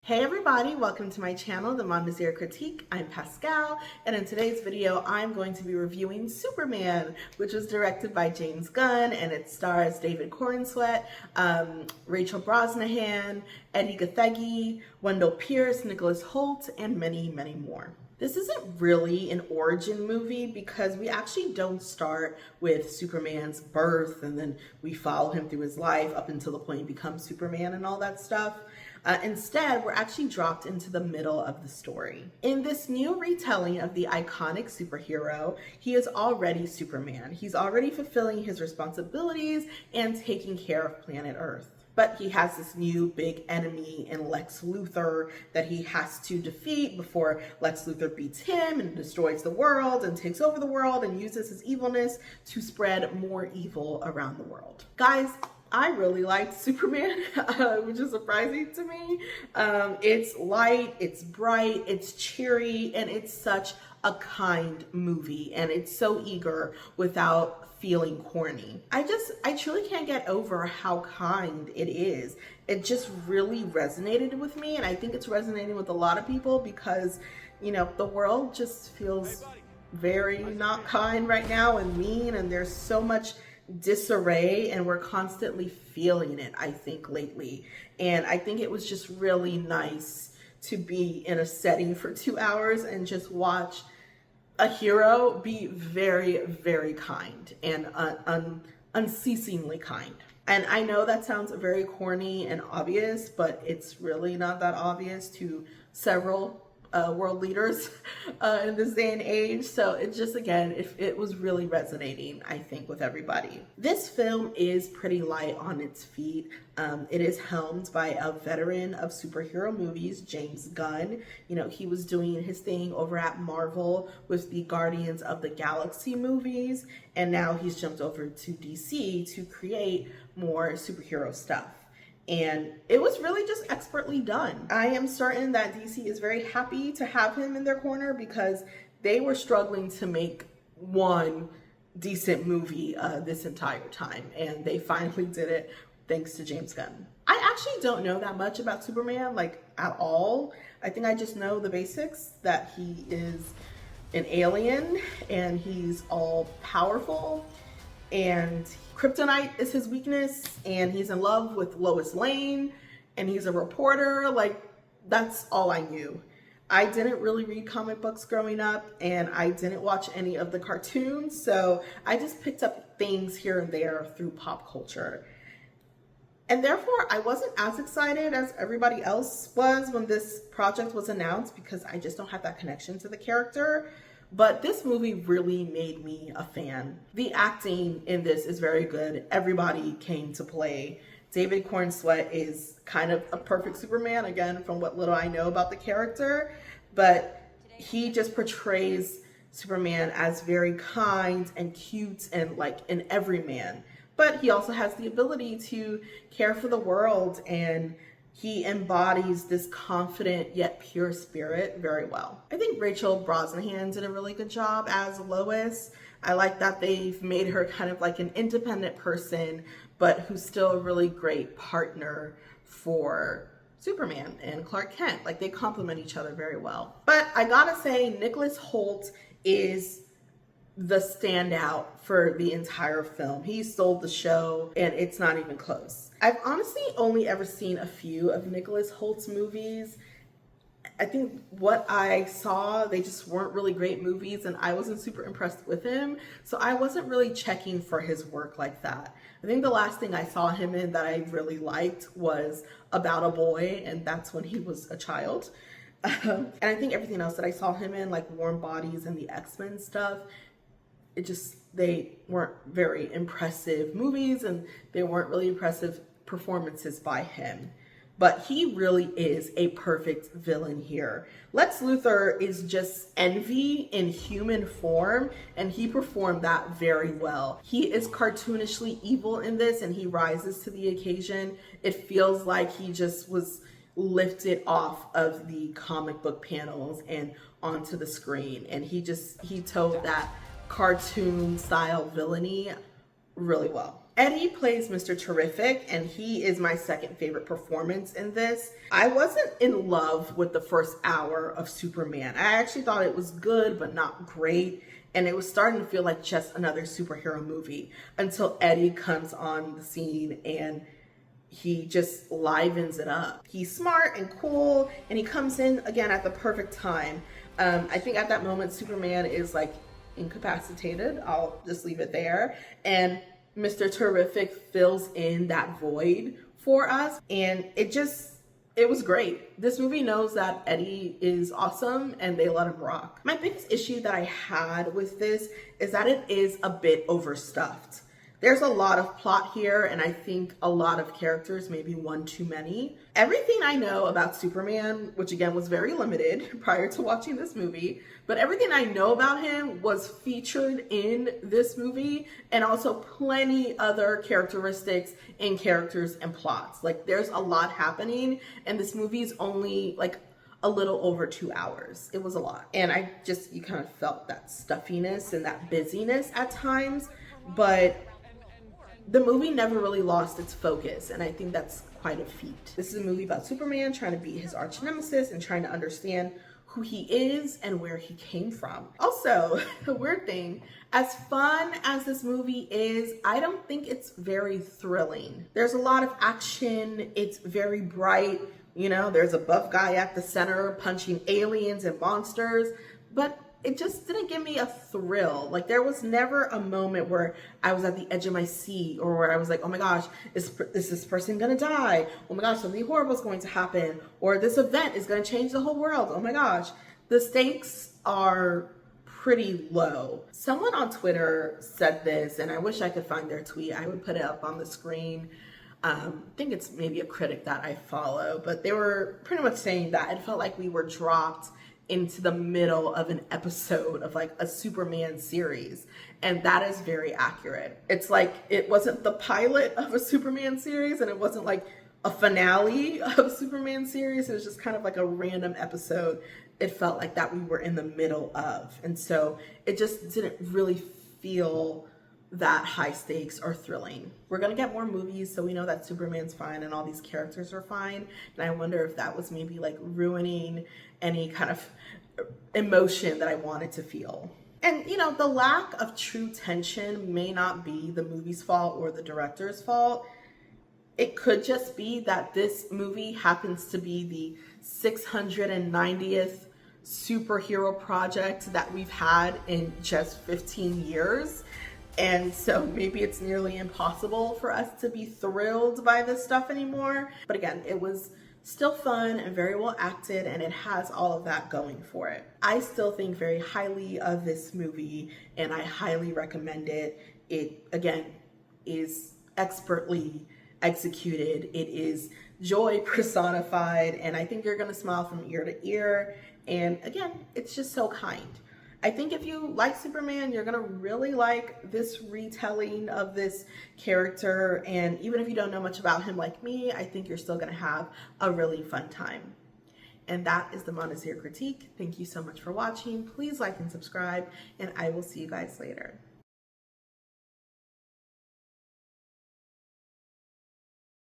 Hey everybody, welcome to my channel, The Mondasier Critique. I'm Pascal, and in today's video, I'm going to be reviewing Superman, which was directed by James Gunn, and it stars David Corenswet, Rachel Brosnahan, Edi Gathegi, Wendell Pierce, Nicholas Hoult, and many, many more. This isn't really an origin movie because we actually don't start with Superman's birth and then we follow him through his life up until the point he becomes Superman and all that stuff. Instead, we're actually dropped into the middle of the story. In this new retelling of the iconic superhero, he is already Superman. He's already fulfilling his responsibilities and taking care of planet Earth. But he has this new big enemy in Lex Luthor that he has to defeat before Lex Luthor beats him and destroys the world and takes over the world and uses his evilness to spread more evil around the world. Guys, I really liked Superman, which is surprising to me. It's light, it's bright, it's cheery, and it's such a kind movie, and it's so eager without feeling corny. I truly can't get over how kind it is. It just really resonated with me, and I think it's resonating with a lot of people because, you know, the world just feels very not kind right now and mean, and there's so much disarray and we're constantly feeling it, I think, lately. And I think it was just really nice to be in a setting for 2 hours and just watch a hero be very, very kind and unceasingly kind. And I know that sounds very corny and obvious, but it's really not that obvious to several world leaders in this day and age. So it just, again, it was really resonating, I think, with everybody. This film is pretty light on its feet. It is helmed by a veteran of superhero movies, James Gunn. You know, he was doing his thing over at Marvel with the Guardians of the Galaxy movies, and now he's jumped over to DC to create more superhero stuff. And it was really just expertly done. I am certain that DC is very happy to have him in their corner because they were struggling to make one decent movie this entire time. And they finally did it thanks to James Gunn. I actually don't know that much about Superman, like, at all. I think I just know the basics, that he is an alien and he's all powerful and kryptonite is his weakness, and he's in love with Lois Lane, and he's a reporter. Like, that's all I knew. I didn't really read comic books growing up, and I didn't watch any of the cartoons, so I just picked up things here and there through pop culture. And therefore, I wasn't as excited as everybody else was when this project was announced because I just don't have that connection to the character. But this movie really made me a fan. The acting in this is very good. Everybody came to play. David Corenswet is kind of a perfect Superman, again, from what little I know about the character. But he just portrays Superman as very kind and cute and like an everyman. But he also has the ability to care for the world, and he embodies this confident yet pure spirit very well. I think Rachel Brosnahan did a really good job as Lois. I like that they've made her kind of like an independent person, but who's still a really great partner for Superman and Clark Kent. Like, they complement each other very well. But I gotta say, Nicholas Hoult is the standout for the entire film. He stole the show, and it's not even close. I've honestly only ever seen a few of Nicholas Hoult's movies. I think what I saw, they just weren't really great movies, and I wasn't super impressed with him, so I wasn't really checking for his work like that. I think the last thing I saw him in that I really liked was About a Boy, and that's when he was a child. And I think everything else that I saw him in, like Warm Bodies and the X-Men stuff, they weren't very impressive movies, and they weren't really impressive performances by him. But he really is a perfect villain here. Lex Luthor is just envy in human form, and he performed that very well. He is cartoonishly evil in this, and he rises to the occasion. It feels like he just was lifted off of the comic book panels and onto the screen, and he told that cartoon style villainy really well. Edi plays Mr. Terrific, and he is my second favorite performance in this. I wasn't in love with the first hour of Superman. I actually thought it was good, but not great. And it was starting to feel like just another superhero movie until Edi comes on the scene and he just livens it up. He's smart and cool, and he comes in again at the perfect time. I think at that moment, Superman is like incapacitated. I'll just leave it there. And Mr. Terrific fills in that void for us. And it was great. This movie knows that Edi is awesome and they let him rock. My biggest issue that I had with this is that it is a bit overstuffed. There's a lot of plot here, and I think a lot of characters, maybe one too many. Everything I know about Superman, which again was very limited prior to watching this movie, but everything I know about him was featured in this movie, and also plenty other characteristics and characters and plots. Like, there's a lot happening, and this movie is only like a little over 2 hours. It was a lot. And you kind of felt that stuffiness and that busyness at times, but the movie never really lost its focus, and I think that's quite a feat. This is a movie about Superman trying to beat his arch nemesis and trying to understand who he is and where he came from. Also, the weird thing, as fun as this movie is, I don't think it's very thrilling. There's a lot of action, it's very bright, you know, there's a buff guy at the center punching aliens and monsters, but it just didn't give me a thrill. Like, there was never a moment where I was at the edge of my seat, or where I was like, oh my gosh, is this person gonna die? Oh my gosh, something horrible is going to happen. Or this event is gonna change the whole world. Oh my gosh. The stakes are pretty low. Someone on Twitter said this, and I wish I could find their tweet. I would put it up on the screen. I think it's maybe a critic that I follow, but they were pretty much saying that it felt like we were dropped into the middle of an episode of like a Superman series. And that is very accurate. It's like, it wasn't the pilot of a Superman series, and it wasn't like a finale of a Superman series. It was just kind of like a random episode. It felt like that we were in the middle of. And so it just didn't really feel that high stakes or thrilling. We're gonna get more movies, so we know that Superman's fine and all these characters are fine. And I wonder if that was maybe like ruining any kind of emotion that I wanted to feel. And you know, the lack of true tension may not be the movie's fault or the director's fault. It could just be that this movie happens to be the 690th superhero project that we've had in just 15 years. And so maybe it's nearly impossible for us to be thrilled by this stuff anymore. But again, it was still fun and very well acted, and it has all of that going for it. I still think very highly of this movie, and I highly recommend it. It, again, is expertly executed. It is joy personified, and I think you're gonna smile from ear to ear. And again, it's just so kind. I think if you like Superman, you're gonna really like this retelling of this character. And even if you don't know much about him like me, I think you're still gonna have a really fun time. And that is the Montezir Critique. Thank you so much for watching. Please like and subscribe, and I will see you guys later.